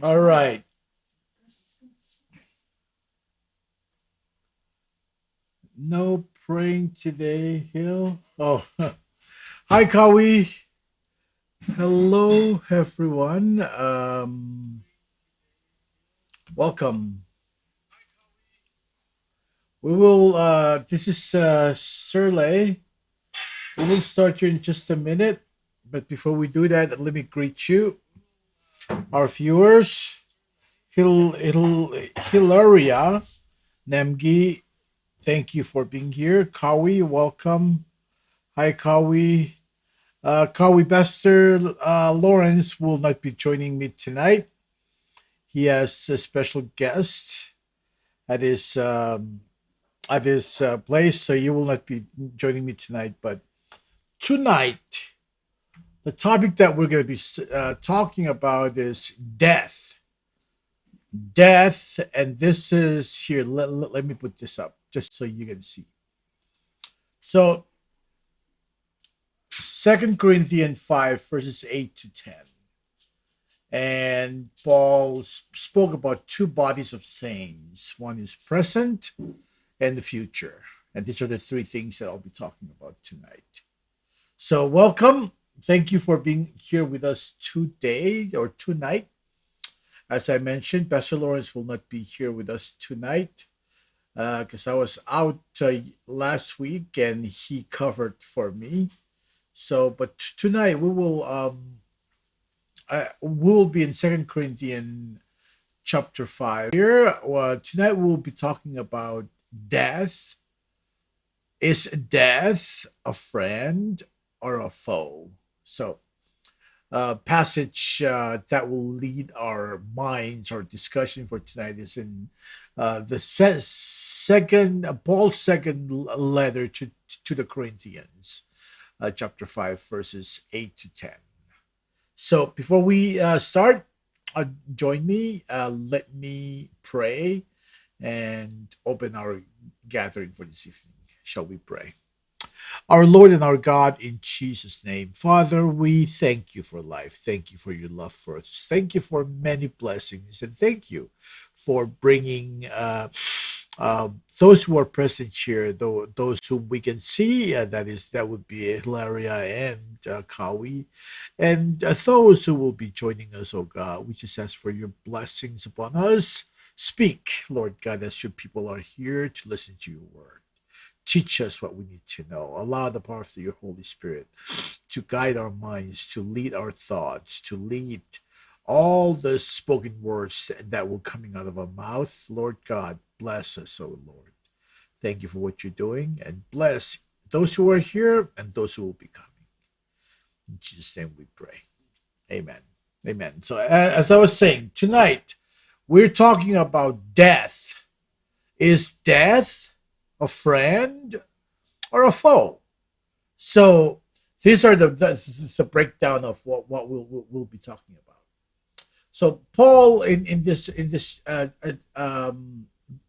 All right. No praying today, Hill. Oh, hi, Kawi. Hello, everyone. Welcome. We will. This is Surley. We will start here in just a minute. But before we do that, let me greet you, our viewers. Hilaria Nemgi, thank you for being here. Kawi, welcome. Hi, Kawi. Kawi Bester Lawrence will not be joining me tonight. He has a special guest at his place, so you will not be joining me tonight. But tonight, the topic that we're going to be talking about is death. Death, and this is here. Let me put this up just so you can see. So, Second Corinthians 5 verses 8 to 10. And Paul spoke about two bodies of saints. One is present and the future. And these are the three things that I'll be talking about tonight. So, welcome. Thank you for being here with us today or tonight. As I mentioned, Pastor Lawrence will not be here with us tonight because I was out last week and he covered for me. So, but tonight we will be in Second Corinthians chapter 5. Here, tonight we'll be talking about death. Is death a friend or a foe? So, passage that will lead our minds, our discussion for tonight is in the second Paul's second letter to the Corinthians, chapter 5, verses 8 to 10. So before we start, join me. Let me pray and open our gathering for this evening. Shall we pray? Our Lord and our God, in Jesus' name, Father, we thank you for life. Thank you for your love for us. Thank you for many blessings. And thank you for bringing those who are present here, those whom we can see, that would be Hilaria and Kawi, and those who will be joining us, oh God. We just ask for your blessings upon us. Speak, Lord God, as your people are here to listen to your word. Teach us what we need to know. Allow the power of your Holy Spirit to guide our minds, to lead our thoughts, to lead all the spoken words that will coming out of our mouth. Lord God, bless us, oh Lord. Thank you for what you're doing, and bless those who are here and those who will be coming. In Jesus' name we pray. Amen. Amen. So, as I was saying, tonight we're talking about death. Is death a friend or a foe? So these are the breakdown of what we'll be talking about. So Paul in this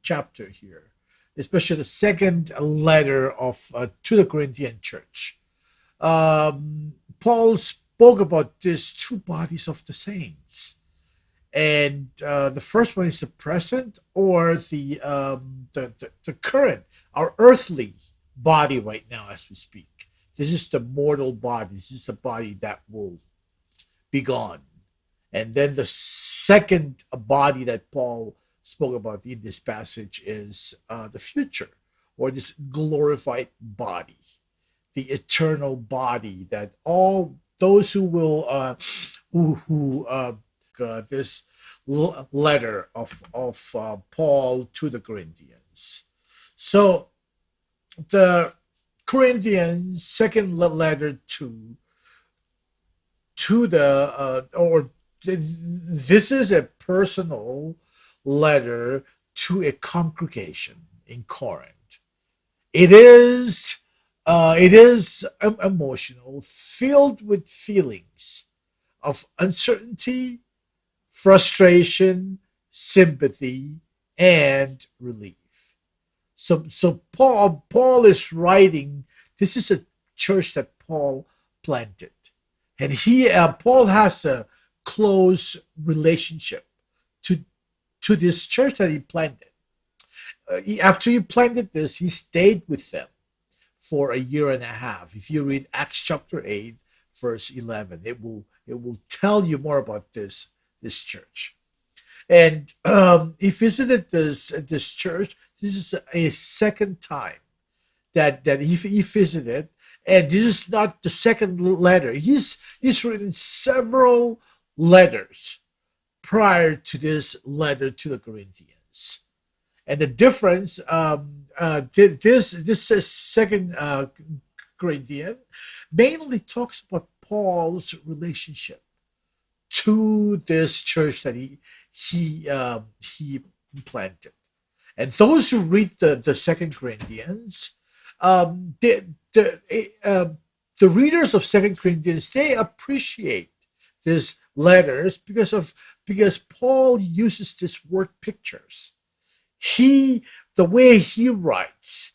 chapter here, especially the second letter of to the Corinthian church, Paul spoke about these two bodies of the saints. And the first one is the present, or the current, our earthly body right now as we speak. This is the mortal body. This is the body that will be gone. And then the second body that Paul spoke about in this passage is the future, or this glorified body, the eternal body that all those who will this letter of Paul to the Corinthians. So the Corinthians second letter to the or this is a personal letter to a congregation in Corinth. It is emotional, filled with feelings of uncertainty, frustration, sympathy, and relief. So Paul is writing. This is a church that Paul planted, and Paul has a close relationship to this church that he planted. After he planted this, he stayed with them for a year and a half. If you read Acts chapter 8, verse 11, it will tell you more about this church. And he visited this church. This is a second time that he visited, and this is not the second letter. He's written several letters prior to this letter to the Corinthians. And the difference, this second Corinthian mainly talks about Paul's relationship to this church that he planted. And those who read the Second Corinthians, the readers of Second Corinthians, they appreciate these letters because Paul uses this word pictures. The way he writes,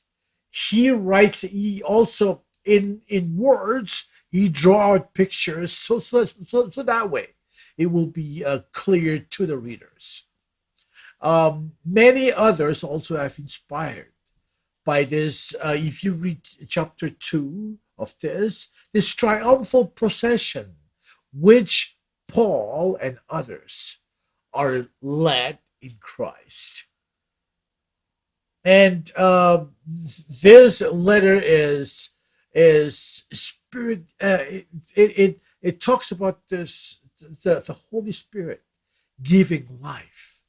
he also in words, he draw out pictures so that way it will be clear to the readers. Many others also have inspired by this. If you read chapter 2 of this triumphal procession, which Paul and others are led in Christ. And this letter is spirit. It talks about the Holy Spirit giving life.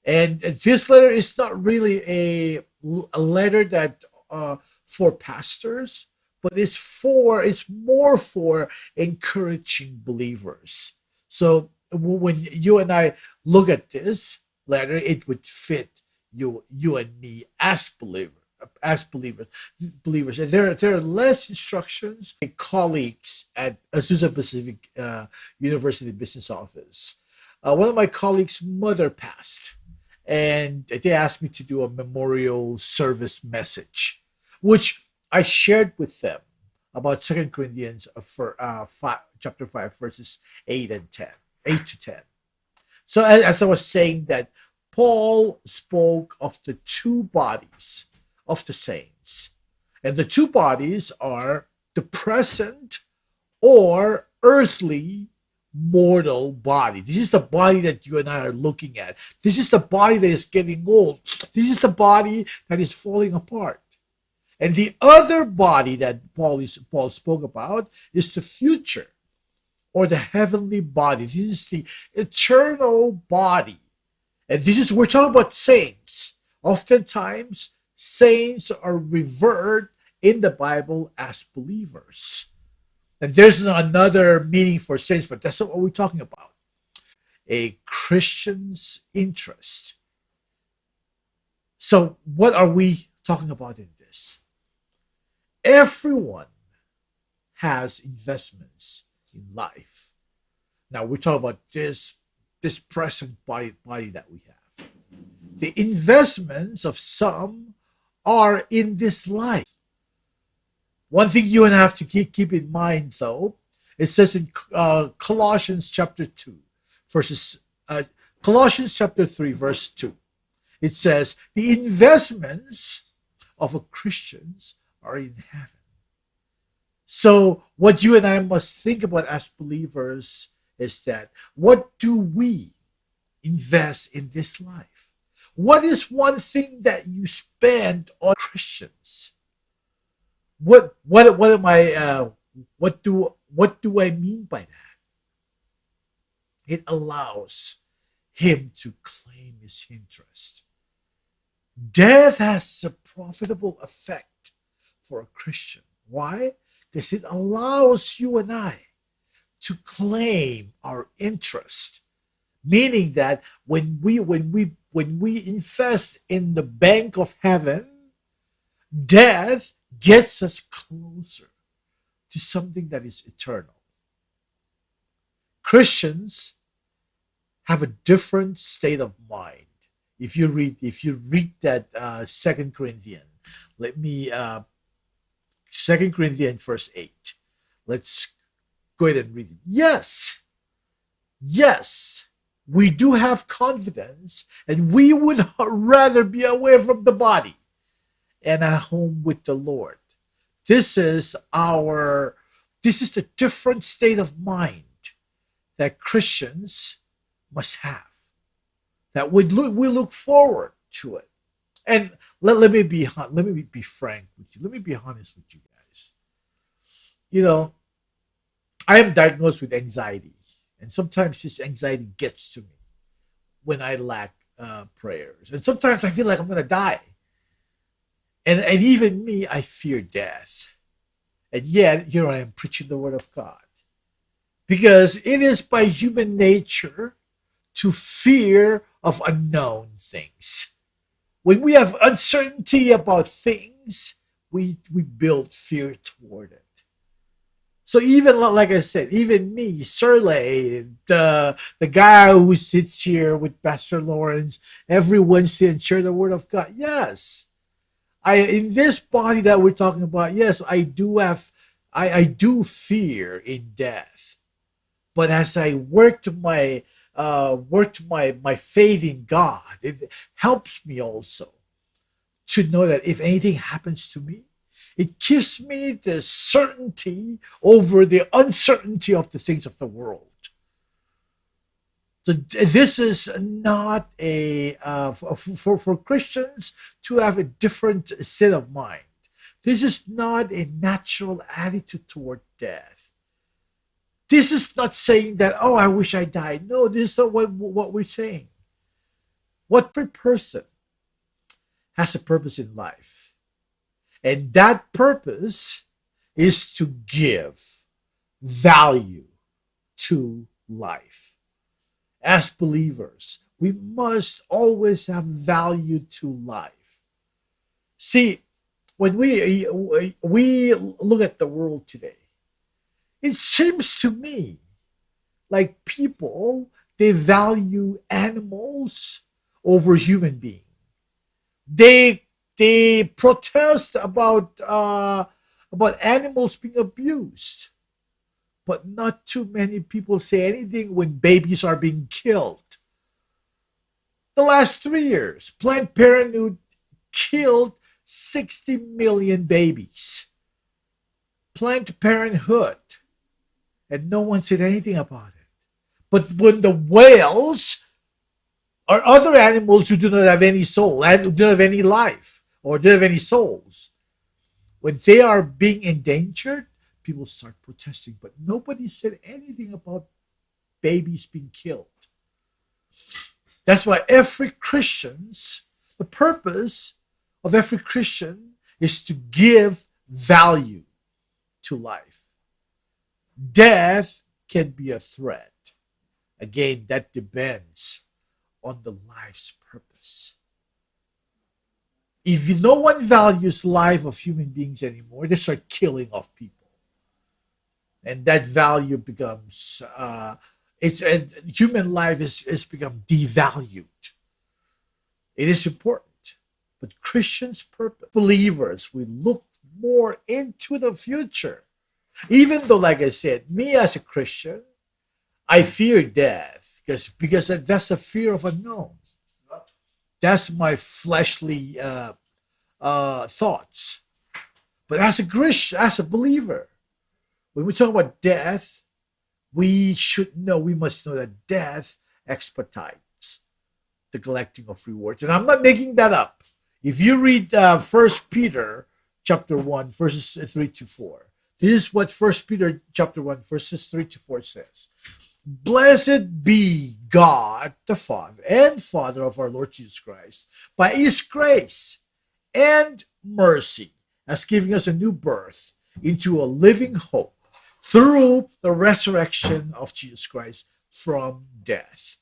And this letter is not really a letter that for pastors, but it's more for encouraging believers. So when you and I look at this letter, it would fit you and me as believers. And there are less instructions. Colleagues at Azusa Pacific University Business Office. One of my colleagues' mother passed, and they asked me to do a memorial service message, which I shared with them about 2 Corinthians chapter 5, verses 8 to 10. So as I was saying, that Paul spoke of the two bodies of the saints. And the two bodies are the present or earthly mortal body. This is the body that you and I are looking at. This is the body that is getting old. This is the body that is falling apart. And the other body that Paul spoke about is the future or the heavenly body. This is the eternal body. And we're talking about saints. Oftentimes, saints are referred in the Bible as believers. And there's another meaning for saints, but that's not what we're talking about. A Christian's interest. So what are we talking about in this? Everyone has investments in life. Now we're talking about this present body that we have. The investments of some are in this life. One thing you and I have to keep in mind, though, it says in Colossians chapter 2, Colossians chapter 3, verse 2, it says, the investments of a Christians are in heaven. So what you and I must think about as believers is that, what do we invest in this life? What is one thing that you spend on Christians? What am I? What do I mean by that? It allows him to claim his interest. Death has a profitable effect for a Christian. Why? Because it allows you and I to claim our interest. Meaning that when we invest in the bank of heaven, death gets us closer to something that is eternal. Christians have a different state of mind. If you read that 2 Corinthians, 2 Corinthians verse 8. Let's go ahead and read it. Yes, Yes, we do have confidence, and we would rather be away from the body and at home with the Lord. This is our this is the different state of mind that Christians must have. That we look forward to it. And let me be frank with you. Let me be honest with you guys. You know, I am diagnosed with anxiety, and sometimes this anxiety gets to me when I lack prayers, and sometimes I feel like I'm gonna die. And even me, I fear death, and yet here I am preaching the word of God because it is by human nature to fear of unknown things. When we have uncertainty about things, we build fear toward it. So even like I said, even me, Sirle, the guy who sits here with Pastor Lawrence every Wednesday and share the word of God. Yes, I in this body that we're talking about. Yes, I do fear in death. But as I work to my faith in God, it helps me also to know that if anything happens to me, it gives me the certainty over the uncertainty of the things of the world. So this is not a for Christians to have a different state of mind. This is not a natural attitude toward death. This is not saying that, oh, I wish I died. No, this is not what we're saying. What person has a purpose in life? And that purpose is to give value to life. As believers, we must always have value to life. See, when we look at the world today, it seems to me like people, they value animals over human beings. They protest about animals being abused, but not too many people say anything when babies are being killed. The last 3 years, Planned Parenthood killed 60 million babies. Planned Parenthood, and no one said anything about it. But when the whales or other animals who do not have any soul, and do not have any life, or do not have any souls, when they are being endangered, people start protesting. But nobody said anything about babies being killed. That's why the purpose of every Christian is to give value to life. Death can be a threat. Again, that depends on the life's purpose. If no one values life of human beings anymore, they start killing off people, and that value becomes human life is become devalued. It is important, but Christians' purpose, believers, we look more into the future. Even though, like I said, me as a Christian, I fear death because that's a fear of unknown. That's my fleshly thoughts. But as a Christian, as a believer, when we talk about death, we must know that death expedites the collecting of rewards. And I'm not making that up. If you read 1 Peter chapter 1, verses 3 to 4, this is what 1 Peter chapter 1, verses 3 to 4 says. Blessed be God, the Father and Father of our Lord Jesus Christ, by his grace and mercy, as giving us a new birth into a living hope through the resurrection of Jesus Christ from death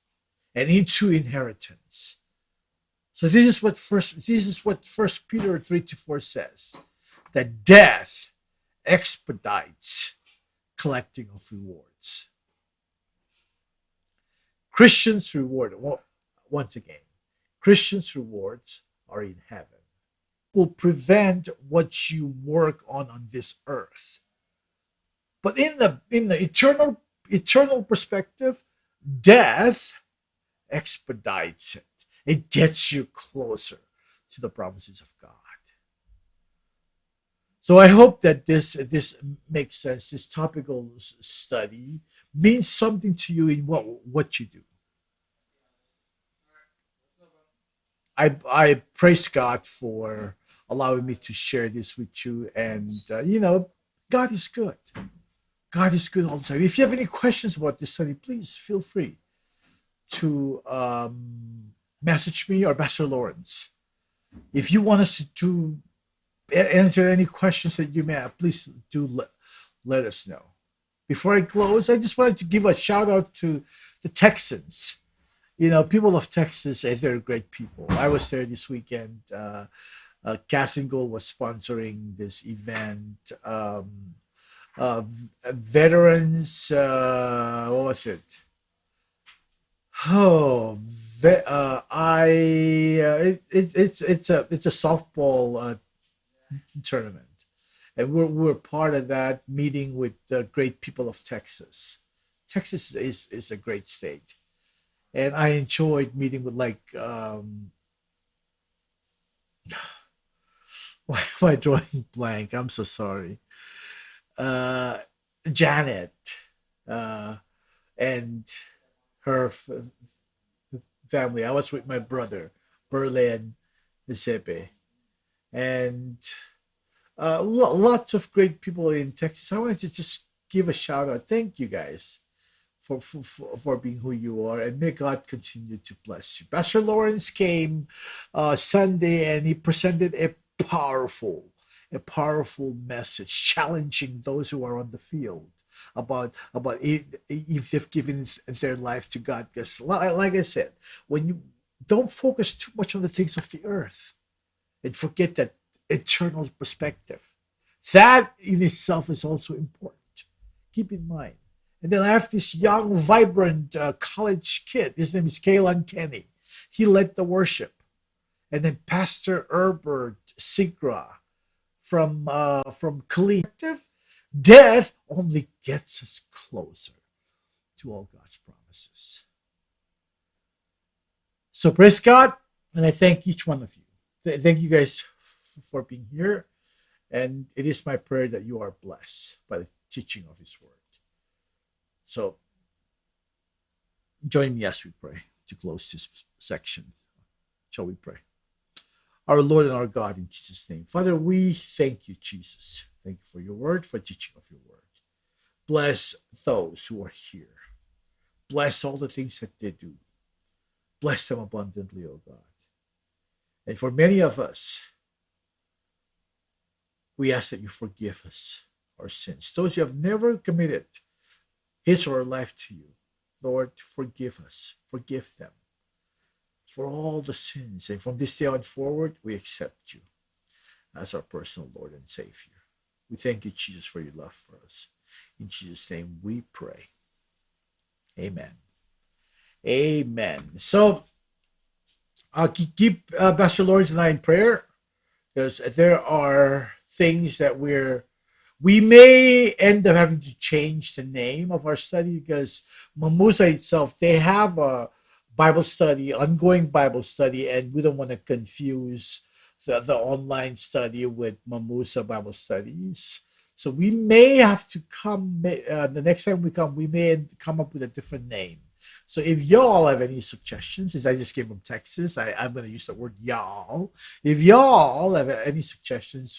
and into inheritance. So this is what First Peter 3 to 4 says, that death expedites collecting of rewards. Christians' reward, once again, Christians' rewards are in heaven. Will prevent what you work on this earth. But in the eternal perspective, Death expedites it. It gets you closer to the promises of God. So I hope that this makes sense. This topical study means something to you in what you do. I praise God for allowing me to share this with you, and God is good. God is good all the time. If you have any questions about this study, please feel free to message me or Pastor Lawrence. If you want us to answer any questions that you may have, please do let us know. Before I close, I just wanted to give a shout out to the Texans. People of Texas, they're great people. I was there this weekend. Cassingle was sponsoring this event. Veterans, what was it? Oh, it's a softball tournament, and we're part of that meeting with the great people of Texas. Texas is a great state, and I enjoyed meeting with why am I drawing blank? I'm so sorry. Uh, Janet, uh, and her family. I was with my brother, Berlin Giuseppe, and lots of great people in Texas. I wanted to just give a shout out. Thank you guys for being who you are, and may God continue to bless you. Pastor Lawrence came Sunday, and he presented powerful a powerful message challenging those who are on the field about if they've given their life to God. Because like I said, when you don't focus too much on the things of the earth and forget that eternal perspective, that in itself is also important. Keep in mind. And then I have this young, vibrant college kid. His name is Kaylan Kenny. He led the worship. And then Pastor Herbert Sigra from Collective. Death only gets us closer to all God's promises. So praise God, and I thank each one of you. Thank you guys for being here. And it is my prayer that you are blessed by the teaching of His Word. So join me as we pray to close this section. Shall we pray? Our Lord and our God, in Jesus' name. Father, we thank you, Jesus. Thank you for your word, for teaching of your word. Bless those who are here. Bless all the things that they do. Bless them abundantly, O God. And for many of us, we ask that you forgive us our sins. Those who have never committed his or her life to you, Lord, forgive us. Forgive them for all the sins. And from this day on forward, we accept you as our personal Lord and Savior. We thank you, Jesus, for your love for us. In Jesus' name we pray. Amen. Amen. So keep Pastor Lawrence and I in prayer, because there are things that we may end up having to change the name of our study, because Mamusa itself, they have a Bible study, ongoing Bible study, and we don't want to confuse the online study with Mamusa Bible studies. So we may have to come, the next time we come, we may come up with a different name. So if y'all have any suggestions, since I just came from Texas, I'm going to use the word y'all. If y'all have any suggestions,